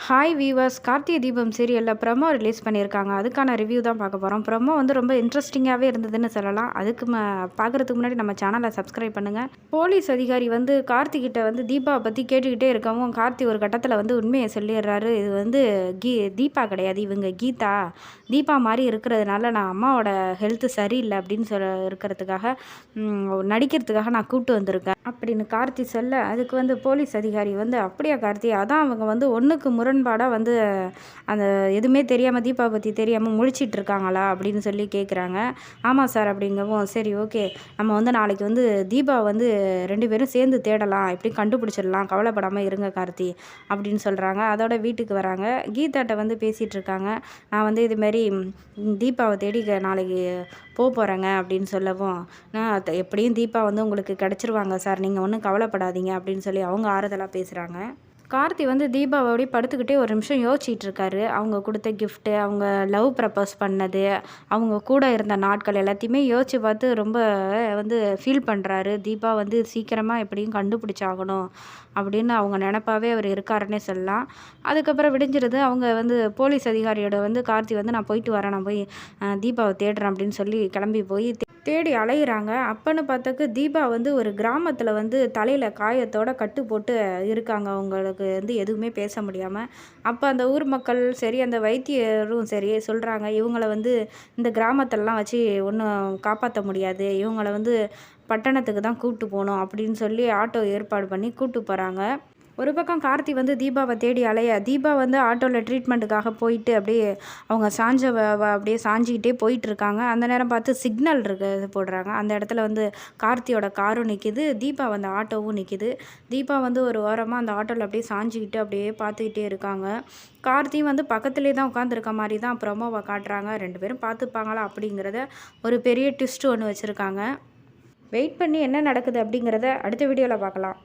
Hi viewers, Karthigai Deepam சீரியலில் promo release பண்ணியிருக்காங்க. அதுக்கான ரிவ்யூ தான் பார்க்க போகிறோம். ப்ரமோ வந்து ரொம்ப இன்ட்ரெஸ்டிங்காகவே இருந்ததுன்னு சொல்லலாம். அதுக்கு பார்க்குறதுக்கு முன்னாடி நம்ம சேனலை சப்ஸ்கிரைப் பண்ணுங்கள். போலீஸ் அதிகாரி வந்து கார்த்திகிட்ட வந்து தீபாவை பற்றி கேட்டுக்கிட்டே இருக்கவும், கார்த்தி ஒரு கட்டத்தில் வந்து உண்மையை சொல்லிடுறாரு. இது வந்து தீபா கிடையாது, இவங்க கீதா. தீபா மாதிரி இருக்கிறதுனால நான் அம்மாவோட ஹெல்த்து சரியில்லை அப்படின்னு இருக்கிறதுக்காக நடிக்கிறதுக்காக நான் கூப்பிட்டு வந்திருக்கேன் அப்படின்னு கார்த்தி சொல்ல, அதுக்கு வந்து போலீஸ் அதிகாரி வந்து அப்படியா கார்த்தி, அதான் அவங்க வந்து ஒன்றுக்கு முரண்பாடாக வந்து அந்த எதுவுமே தெரியாமல் தீபா பற்றி தெரியாமல் முழிச்சிட்டு இருக்காங்களா அப்படின்னு சொல்லி கேட்குறாங்க. ஆமாம் சார் அப்படிங்கவும், சரி ஓகே, நம்ம வந்து நாளைக்கு வந்து தீபா வந்து 2 பேரும் சேர்ந்து தேடலாம், எப்படி கண்டுபிடிச்சிடலாம், கவலைப்படாமல் இருங்க கார்த்தி அப்படின்னு சொல்கிறாங்க. அதோட வீட்டுக்கு வராங்க. கீதாட்ட வந்து பேசிகிட்டு இருக்காங்க. நான் வந்து இதுமாரி தீபாவை தேடி நாளைக்கு போகிறேங்க அப்படின்னு சொல்லவும், நான் எப்படியும் தீபா வந்து உங்களுக்கு கிடச்சிருவாங்க சார், நீங்கள் ஒன்றும் கவலைப்படாதீங்க அப்படின்னு சொல்லி அவங்க ஆறுதலாக பேசுகிறாங்க. கார்த்தி வந்து தீபாவோட படுத்துக்கிட்டே ஒரு நிமிஷம் யோசிச்சுட்டு இருக்காரு. அவங்க கொடுத்த கிஃப்ட்டு, அவங்க லவ் ப்ரப்போஸ் பண்ணது, அவங்க கூட இருந்த நாட்கள் எல்லாத்தையுமே யோசித்து பார்த்து ரொம்ப வந்து ஃபீல் பண்ணுறாரு. தீபா வந்து சீக்கிரமாக எப்படியும் கண்டுபிடிச்சாகணும் அப்படின்னு அவங்க நினப்பாவே அவர் இருக்காருன்னே சொல்லலாம். அதுக்கப்புறம் விடிஞ்சிருது. அவங்க வந்து போலீஸ் அதிகாரியோட வந்து கார்த்தி வந்து நான் போயிட்டு வரேன், நான் போய் தீபாவை தேடுறேன் அப்படின்னு சொல்லி கிளம்பி போய் தேடி அலையிறாங்க. அப்பன்னு பார்த்தாக்க தீபா வந்து ஒரு கிராமத்தில் வந்து தலையில் காயத்தோட கட்டு போட்டு இருக்காங்க. அவங்களுக்கு வந்து எதுவுமே பேச முடியாமல். அப்போ அந்த ஊர் மக்கள் சரி, அந்த வைத்தியரும் சரி சொல்கிறாங்க, இவங்கள வந்து இந்த கிராமத்திலலாம் வச்சு ஒன்றும் காப்பாற்ற முடியாது, இவங்கள வந்து பட்டணத்துக்கு தான் கூப்பிட்டு போகணும் அப்படின்னு சொல்லி ஆட்டோ ஏற்பாடு பண்ணி கூப்பிட்டு போகிறாங்க. ஒரு பக்கம் கார்த்தி வந்து தீபாவை தேடி அலைய, தீபா வந்து ஆட்டோவில் ட்ரீட்மெண்ட்டுக்காக போயிட்டு அப்படியே அவங்க அப்படியே சாஞ்சிக்கிட்டே போயிட்டுருக்காங்க. அந்த நேரம் பார்த்து சிக்னல் போடுறாங்க. அந்த இடத்துல வந்து கார்த்தியோட காரும் நிற்கிது, தீபா வந்து ஆட்டோவும் நிற்கிது. தீபா வந்து ஒரு ஓரமாக அந்த ஆட்டோவில் அப்படியே சாஞ்சிக்கிட்டு அப்படியே பார்த்துக்கிட்டே இருக்காங்க. கார்த்தியும் வந்து பக்கத்துலேயே தான் உட்காந்துருக்க மாதிரி தான் ப்ரொமோவை காட்டுறாங்க. 2 பேரும் பார்த்துப்பாங்களா அப்படிங்கிறத ஒரு பெரிய ட்விஸ்ட் ஒன்று வச்சுருக்காங்க. வெயிட் பண்ணி என்ன நடக்குது அப்படிங்கிறத அடுத்த வீடியோவில் பார்க்கலாம்.